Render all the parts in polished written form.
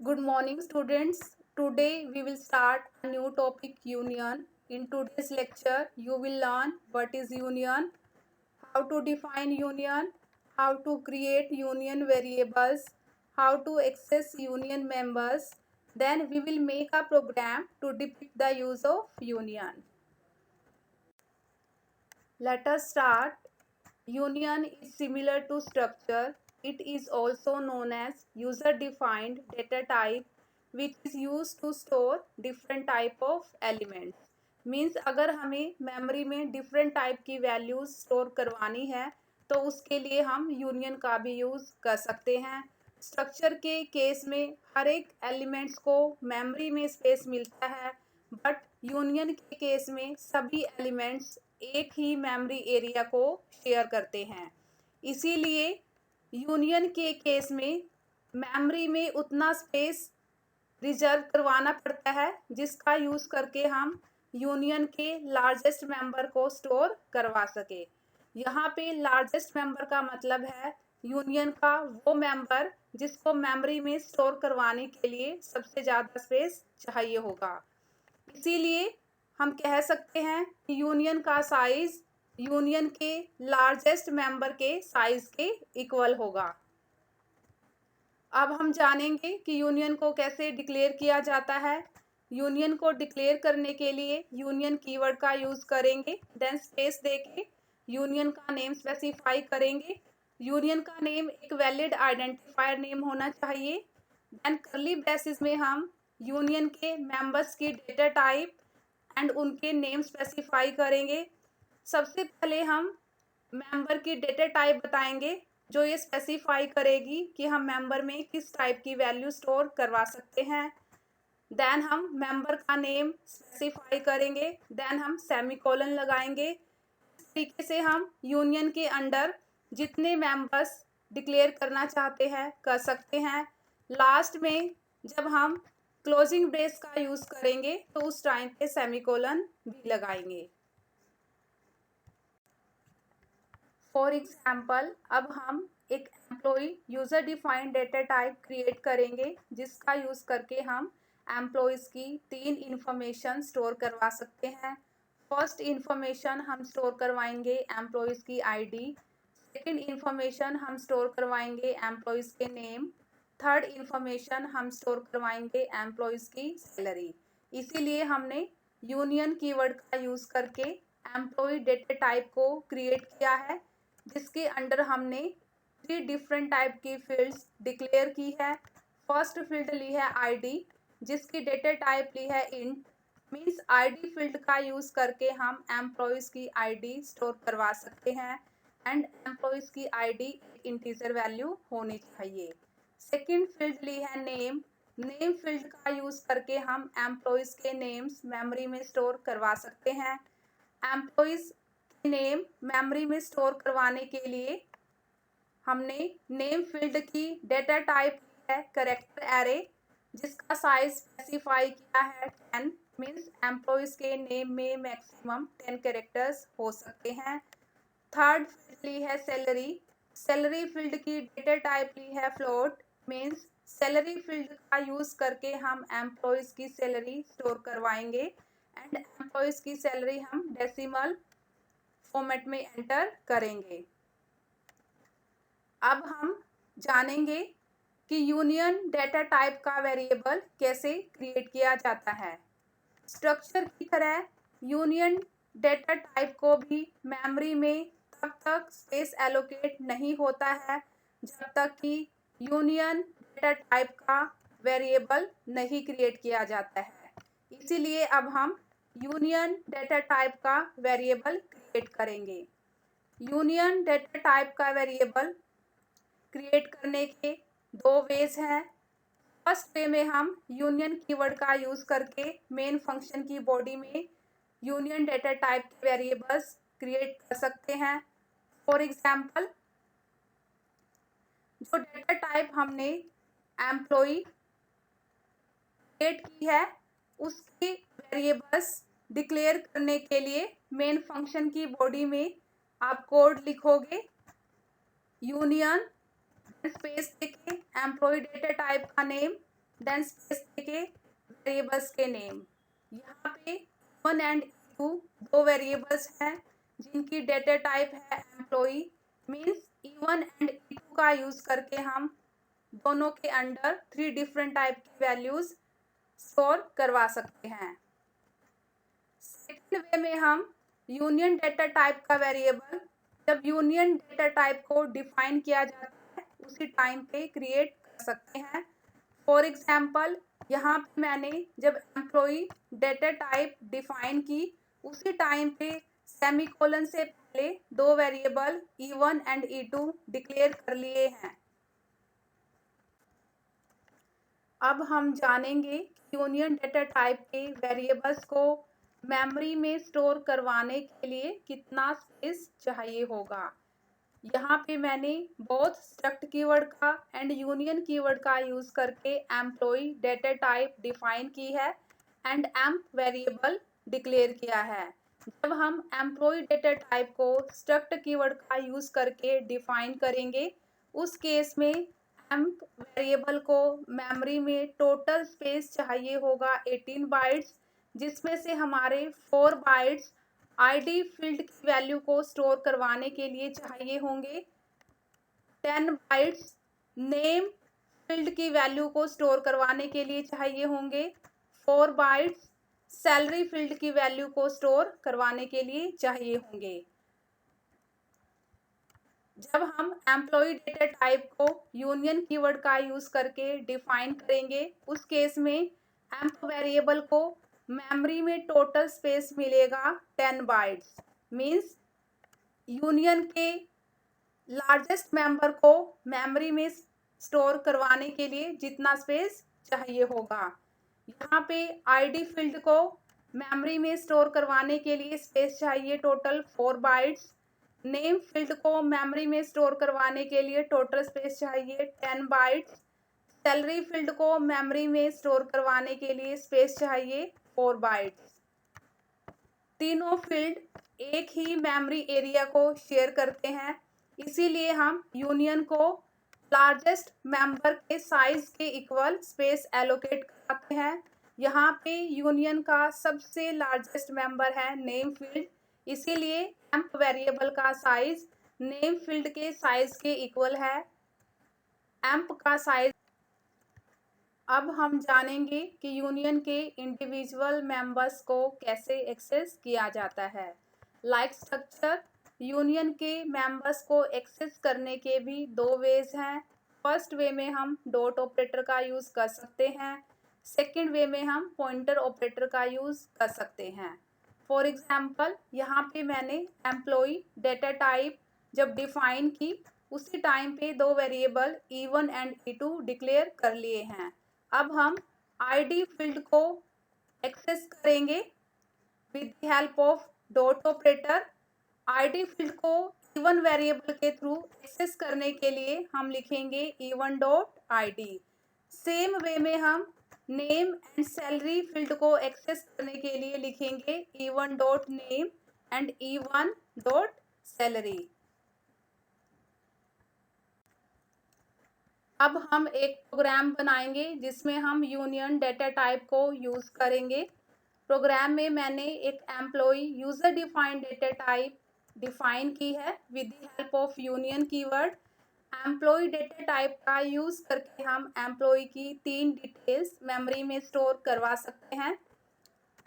Good morning, students. Today we will start a new topic union. In today's lecture, you will learn what is union, how to define union, how to create union variables, how to access union members. Then we will make a program to depict the use of union. Let us start. Union is similar to structure. It is also known as user-defined data type which is used to store different type of elements. Means अगर हमें memory में different type की values store करवानी है तो उसके लिए हम यूनियन का भी यूज़ कर सकते हैं। स्ट्रक्चर के केस में हर एक एलिमेंट्स को मेमोरी में स्पेस मिलता है, बट यूनियन के केस में सभी एलिमेंट्स एक ही मेमोरी एरिया को शेयर करते हैं। इसीलिए यूनियन के केस में मेमोरी में उतना स्पेस रिजर्व करवाना पड़ता है जिसका यूज़ करके हम यूनियन के लार्जेस्ट मेंबर को स्टोर करवा सके। यहाँ पे लार्जेस्ट मेंबर का मतलब है यूनियन का वो मेंबर जिसको मेमोरी में स्टोर करवाने के लिए सबसे ज़्यादा स्पेस चाहिए होगा। इसीलिए हम कह सकते हैं कि यूनियन का साइज यूनियन के लार्जेस्ट मेंबर के साइज के इक्वल होगा। अब हम जानेंगे कि यूनियन को कैसे डिक्लेयर किया जाता है। यूनियन को डिक्लेयर करने के लिए यूनियन कीवर्ड का यूज़ करेंगे, देन स्पेस देके यूनियन का नेम स्पेसिफाई करेंगे। यूनियन का नेम एक वैलिड आइडेंटिफायर नेम होना चाहिए। देन कर्ली ब्रेसेस में हम यूनियन के मेंबर्स की डेटा टाइप एंड उनके नेम स्पेसिफाई करेंगे। सबसे पहले हम मेंबर की डेटा टाइप बताएंगे जो ये स्पेसिफाई करेगी कि हम मेंबर में किस टाइप की वैल्यू स्टोर करवा सकते हैं। देन हम मेंबर का नेम स्पेसिफाई करेंगे, देन हम सेमीकोलन लगाएंगे। इस तरीके से हम यूनियन के अंडर जितने मेंबर्स डिक्लेयर करना चाहते हैं कर सकते हैं। लास्ट में जब हम क्लोजिंग ब्रेस का यूज़ करेंगे तो उस टाइम पे सेमीकोलन भी लगाएंगे। फॉर एग्जाम्पल अब हम एक employ user defined data type create करेंगे जिसका यूज़ करके हम एम्प्लॉयज़ की 3 इंफॉर्मेशन स्टोर करवा सकते हैं। फर्स्ट इंफॉर्मेशन हम स्टोर करवाएंगे एम्प्लॉयज़ की आईडी, सेकंड इंफॉर्मेशन हम स्टोर करवाएंगे एम्प्लॉयज़ के नेम, थर्ड इंफॉर्मेशन हम स्टोर करवाएंगे एम्प्लॉयज़ की सैलरी। इसीलिए हमने यूनियन कीवर्ड का यूज़ करके एम्प्लॉय डेटा टाइप को क्रिएट किया है जिसके अंडर हमने 3 डिफरेंट टाइप की फील्ड्स डिक्लेयर की है। फर्स्ट फील्ड ली है आईडी जिसकी डेटा टाइप ली है इंट, मीन्स आईडी फील्ड का यूज़ करके हम एम्प्लॉयज़ की आईडी स्टोर करवा सकते हैं एंड एम्प्लॉयज़ की आईडी इंटीजर वैल्यू होनी चाहिए। सेकंड फील्ड ली है नेम, नेम फील्ड का यूज़ करके हम एम्प्लॉयज़ के नेम्स मेमोरी में स्टोर करवा सकते हैं। एम्प्लॉयज़ नेम मेमोरी में स्टोर करवाने के लिए हमने नेम फील्ड की डेटा टाइप है कैरेक्टर एरे जिसका साइज स्पेसिफाई किया है 10, मीन्स एम्प्लॉयज़ के नेम में मैक्सिमम 10 कैरेक्टर्स हो सकते हैं। थर्ड फील्ड ली है सैलरी, सैलरी फील्ड की डेटा टाइप ली है फ्लोट, मीन्स सैलरी फील्ड का यूज़ करके हम एम्प्लॉयज़ की सैलरी स्टोर करवाएंगे एंड एम्प्लॉयज़ की सैलरी हम डेसिमल फॉर्मेट में एंटर करेंगे। अब हम जानेंगे कि यूनियन डेटा टाइप का वेरिएबल कैसे क्रिएट किया जाता है। स्ट्रक्चर की तरह यूनियन डेटा टाइप को भी मेमोरी में तब तक स्पेस एलोकेट नहीं होता है जब तक कि यूनियन डेटा टाइप का वेरिएबल नहीं क्रिएट किया जाता है। इसीलिए अब हम यूनियन डेटा टाइप का वेरिएबल क्रिएट करेंगे। यूनियन डेटा टाइप का वेरिएबल क्रिएट करने के 2 वेज हैं। फर्स्ट वे में हम यूनियन कीवर्ड का यूज़ करके मेन फंक्शन की बॉडी में यूनियन डेटा टाइप के वेरिएबल्स क्रिएट कर सकते हैं। फॉर एग्जाम्पल जो डेटा टाइप हमने एम्प्लॉय क्रिएट की है उसकी वेरिएबल्स डिक्लेयर करने के लिए मेन फंक्शन की बॉडी में आप कोड लिखोगे यूनियन स्पेस देके एम्प्लॉय डेटा टाइप का नेम, देन स्पेस देके वेरिएबल्स के नेम। यहाँ पे E1 एंड E2 दो वेरिएबल्स हैं जिनकी डेटा टाइप है employee. Means E1 and E2 का यूज करके हम दोनों के अंडर 3 डिफरेंट टाइप की वैल्यूज स्टोर करवा सकते हैं। सेकेंड वे में हम यूनियन डेटा टाइप का वेरिएबल, जब यूनियन डेटा टाइप को डिफाइन किया जाता है उसी टाइम पे क्रिएट कर सकते हैं। फॉर एग्जाम्पल यहाँ पे मैंने जब एम्प्लॉई डेटा टाइप डिफाइन की उसी टाइम पे सेमीकोलन से पहले दो variable E1 and E2 declare कर लिए हैं। अब हम जानेंगे कि यूनियन डेटा टाइप के वेरिएबल्स को मेमोरी में स्टोर करवाने के लिए कितना स्पेस चाहिए होगा। यहाँ पे मैंने बोथ स्ट्रक्ट कीवर्ड का एंड यूनियन कीवर्ड का यूज करके एम्प्लॉई डेटा टाइप डिफाइन की है एंड एम्प वेरिएबल डिक्लेयर किया है। जब हम एम्प्लॉई डेटा टाइप को स्ट्रक्ट कीवर्ड का यूज करके डिफाइन करेंगे उस केस में एम्प वेरिएबल को मेमोरी में टोटल स्पेस चाहिए होगा 18 बाइट्स, जिसमें से हमारे 4 बाइट्स आईडी फील्ड की वैल्यू को स्टोर करवाने के लिए चाहिए होंगे, 10 बाइट्स नेम फील्ड की वैल्यू को स्टोर करवाने के लिए चाहिए होंगे, 4 बाइट्स सैलरी फील्ड की वैल्यू को स्टोर करवाने के लिए चाहिए होंगे। जब हम एम्प्लॉय डेटा टाइप को यूनियन कीवर्ड का यूज करके डिफाइन करेंगे उस केस में एम्प वेरिएबल को मेमोरी में टोटल स्पेस मिलेगा 10 बाइट्स। मींस यूनियन के लार्जेस्ट मेंबर को मेमोरी में स्टोर करवाने के लिए जितना स्पेस चाहिए होगा। यहाँ पे आईडी फील्ड को मेमोरी में स्टोर करवाने के लिए स्पेस चाहिए टोटल 4 बाइट्स। नेम फील्ड को मेमोरी में स्टोर करवाने के लिए टोटल स्पेस चाहिए 10 बाइट्स। सैलरी फील्ड को मेमोरी में स्टोर करवाने के लिए स्पेस चाहिए 4 बाइट्स। तीनों फील्ड एक ही मेमोरी एरिया को शेयर करते हैं, इसीलिए हम यूनियन को लार्जेस्ट मेंबर के साइज के इक्वल स्पेस एलोकेट कराते हैं। यहाँ पे यूनियन का सबसे लार्जेस्ट मेंबर है नेम फील्ड, इसीलिए एम्प वेरिएबल का साइज नेम फील्ड के साइज के इक्वल है। एम्प का साइज। अब हम जानेंगे कि यूनियन के इंडिविजुअल मेंबर्स को कैसे एक्सेस किया जाता है। लाइक स्ट्रक्चर, यूनियन के मेंबर्स को एक्सेस करने के भी दो वेज हैं। फर्स्ट वे में हम डॉट ऑपरेटर का यूज़ कर सकते हैं, सेकंड वे में हम पॉइंटर ऑपरेटर का यूज़ कर सकते हैं। फॉर एग्जाम्पल यहाँ पे मैंने एम्प्लॉय डेटा टाइप जब डिफाइन की उसी टाइम पे दो variable E1 and E2 declare कर लिए हैं। अब हम आईडी फील्ड को एक्सेस करेंगे with the help of dot operator. ID field को E1 वेरिएबल के थ्रू एक्सेस करने के लिए हम लिखेंगे E1 dot ID। Same way में हम नेम एंड सैलरी फील्ड को एक्सेस करने के लिए लिखेंगे E1 dot name and E1 dot salary. अब हम एक प्रोग्राम बनाएंगे जिसमें हम यूनियन डेटा टाइप को यूज करेंगे। प्रोग्राम में मैंने एक employ user defined data type define की है with the help of union keyword. Employ data type का यूज करके हम एम्प्लॉय की 3 डिटेल्स मेमोरी में स्टोर करवा सकते हैं।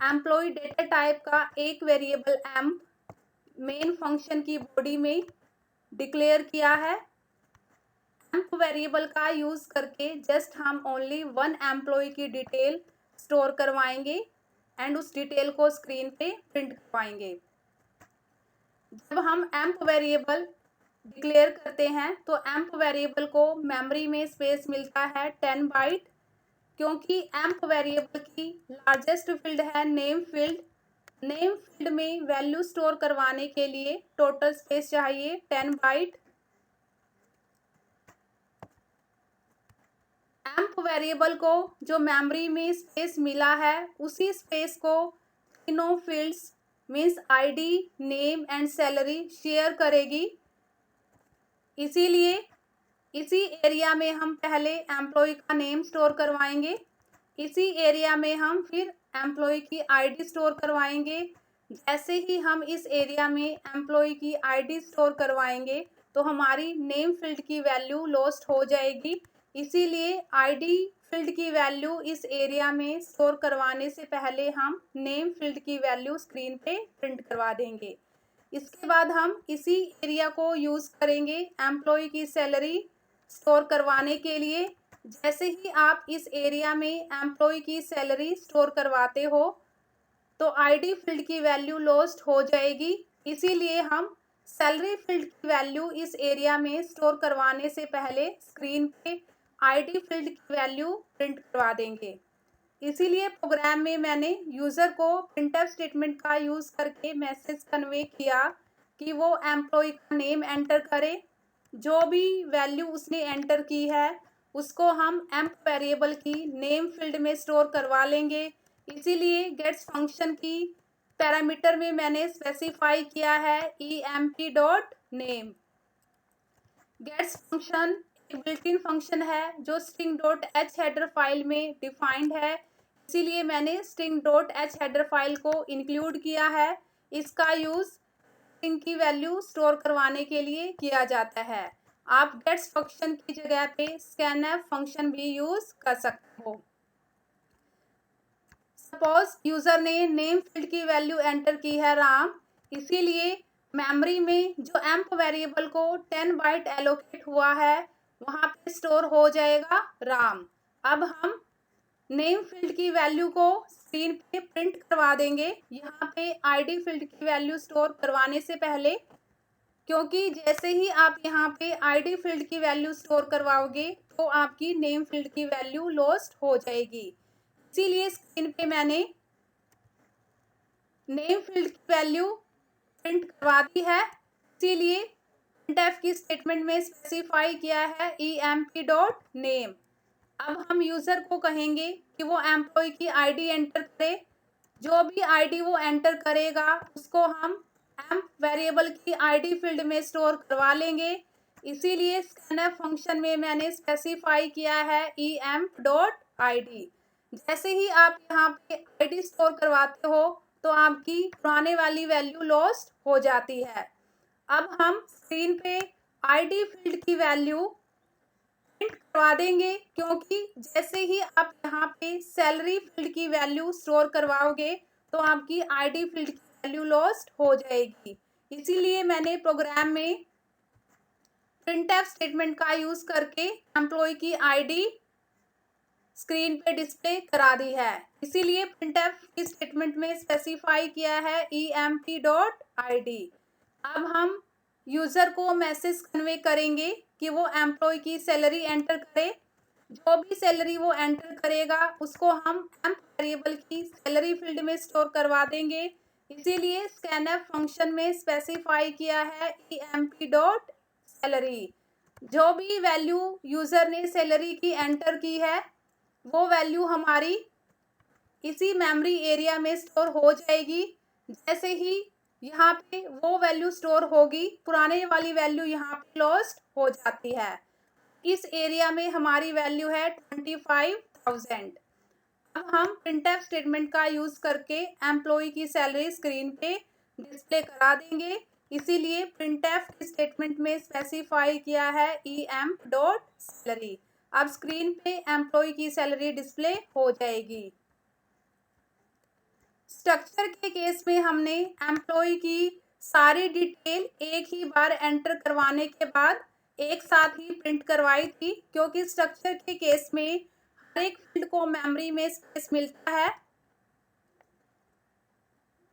एम्प्लॉय डेटा टाइप का एक वेरिएबल एम्प मेन फंक्शन की बॉडी में डिक्लेयर किया है। एम्प वेरिएबल का यूज करके जस्ट हम ओनली वन एम्प्लॉय की डिटेल स्टोर करवाएंगे एंड उस डिटेल को स्क्रीन पे प्रिंट करवाएंगे। जब हम एम्प वेरिएबल डिक्लेयर करते हैं तो एम्प वेरिएबल को मेमोरी में स्पेस मिलता है 10 बाइट। क्योंकि एम्प वेरिएबल की लार्जेस्ट फील्ड है नेम फील्ड, नेम फील्ड में वैल्यू स्टोर करवाने के लिए टोटल स्पेस चाहिए 10 बाइट। एम्प वेरिएबल को जो मेमोरी में स्पेस मिला है उसी स्पेस को तीनों fields means ID, name and salary share करेगी। इसीलिए इसी एरिया में हम पहले एम्प्लॉय का नेम स्टोर करवाएंगे, इसी एरिया में हम फिर एम्प्लॉय की आईडी स्टोर करवाएंगे। जैसे ही हम इस एरिया में एम्प्लॉय की आईडी स्टोर करवाएंगे तो हमारी नेम फील्ड की वैल्यू लॉस्ट हो जाएगी। इसीलिए आईडी फील्ड की वैल्यू इस एरिया में स्टोर करवाने से पहले हम नेम फील्ड की वैल्यू स्क्रीन पे प्रिंट करवा देंगे। इसके बाद हम इसी एरिया को यूज़ करेंगे एम्प्लॉय की सैलरी स्टोर करवाने के लिए। जैसे ही आप इस एरिया में एम्प्लॉय की सैलरी स्टोर करवाते हो तो आईडी फील्ड की वैल्यू लॉस्ट हो जाएगी। इसीलिए हम सैलरी फील्ड की वैल्यू इस एरिया में स्टोर करवाने से पहले स्क्रीन पे आईडी फील्ड की वैल्यू प्रिंट करवा देंगे। इसीलिए प्रोग्राम में मैंने यूज़र को प्रिंटफ स्टेटमेंट का यूज़ करके मैसेज कन्वे किया कि वो एम्प्लॉय का नेम एंटर करे। जो भी वैल्यू उसने एंटर की है उसको हम एम्प वेरिएबल की नेम फील्ड में स्टोर करवा लेंगे। इसीलिए गेट्स फंक्शन की पैरामीटर में मैंने स्पेसिफाई किया है emp.name। गेट्स फंक्शन एक बिल्ट इन फंक्शन है जो string.h हेडर फाइल में डिफाइंड है। इसीलिए मैंने string.h हेडर फाइल को इंक्लूड किया है। इसका यूज़ स्ट्रिंग की वैल्यू स्टोर करवाने के लिए किया जाता है। आप गेट्स फंक्शन की जगह पे scanf फंक्शन भी यूज़ कर सकते हो। सपोज यूज़र ने नेम फील्ड की वैल्यू एंटर की है राम, इसीलिए मेमोरी में जो एम्प वेरिएबल को 10 बाइट एलोकेट हुआ है वहाँ पे स्टोर हो जाएगा राम। अब हम नेम फील्ड की वैल्यू को स्क्रीन पे प्रिंट करवा देंगे। यहाँ पे आईडी फील्ड की वैल्यू स्टोर करवाने से पहले, क्योंकि जैसे ही आप यहाँ पे आईडी फील्ड की वैल्यू स्टोर करवाओगे तो आपकी नेम फील्ड की वैल्यू लॉस्ट हो जाएगी। इसीलिए स्क्रीन पे मैंने नेम फील्ड की वैल्यू प्रिंट करवा दी है। इसीलिए प्रिंटफ की स्टेटमेंट में स्पेसिफाई किया है emp.name। अब हम यूज़र को कहेंगे कि वो एम्प्लॉय की आईडी एंटर करे। जो भी आईडी वो एंटर करेगा उसको हम एम्प वेरिएबल की आईडी फील्ड में स्टोर करवा लेंगे। इसीलिए scanf फंक्शन में मैंने स्पेसिफाई किया है emp.id। जैसे ही आप यहाँ पे आईडी स्टोर करवाते हो तो आपकी पुराने वाली वैल्यू लॉस्ट हो जाती है। अब हम स्क्रीन पे आईडी फील्ड की वैल्यू प्रिंट करवा देंगे, क्योंकि जैसे ही आप यहाँ पे सैलरी फील्ड की वैल्यू स्टोर करवाओगे तो आपकी आईडी फील्ड की वैल्यू लॉस्ट हो जाएगी। इसीलिए मैंने प्रोग्राम में प्रिंटफ स्टेटमेंट का यूज़ करके एम्प्लॉय की आईडी स्क्रीन पे डिस्प्ले करा दी है। इसीलिए प्रिंटफ की स्टेटमेंट में स्पेसिफाई किया है emp.id। अब हम यूज़र को मैसेज कन्वे करेंगे कि वो एम्प्लॉय की सैलरी एंटर करे। जो भी सैलरी वो एंटर करेगा उसको हम एम्प वेरिएबल की सैलरी फील्ड में स्टोर करवा देंगे। इसीलिए scanf फंक्शन में स्पेसिफाई किया है emp.salary। जो भी वैल्यू यूज़र ने सैलरी की एंटर की है वो वैल्यू हमारी इसी मेमोरी एरिया में स्टोर हो जाएगी। जैसे ही यहाँ पे वो वैल्यू स्टोर होगी पुराने वाली वैल्यू यहाँ पे लॉस्ट हो जाती है। इस एरिया में हमारी वैल्यू है 25,000। अब हम प्रिंटफ स्टेटमेंट का यूज़ करके एम्प्लॉय की सैलरी स्क्रीन पे डिस्प्ले करा देंगे। इसीलिए प्रिंटफ की स्टेटमेंट में स्पेसिफाई किया है emp.salary। अब स्क्रीन पे एम्प्लॉय की सैलरी डिस्प्ले हो जाएगी। स्ट्रक्चर के केस में हमने एम्प्लॉय की सारी डिटेल एक ही बार एंटर करवाने के बाद एक साथ ही प्रिंट करवाई थी, क्योंकि स्ट्रक्चर के केस में हर एक फील्ड को मेमोरी में स्पेस मिलता है,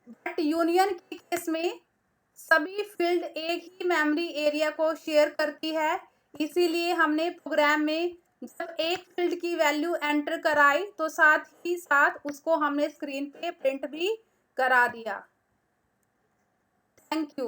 बट यूनियन के केस में सभी फील्ड एक ही मेमोरी एरिया को शेयर करती है। इसीलिए हमने प्रोग्राम में जब एक फील्ड की वैल्यू एंटर कराई तो साथ ही साथ उसको हमने स्क्रीन पे प्रिंट भी करा दिया। Thank you.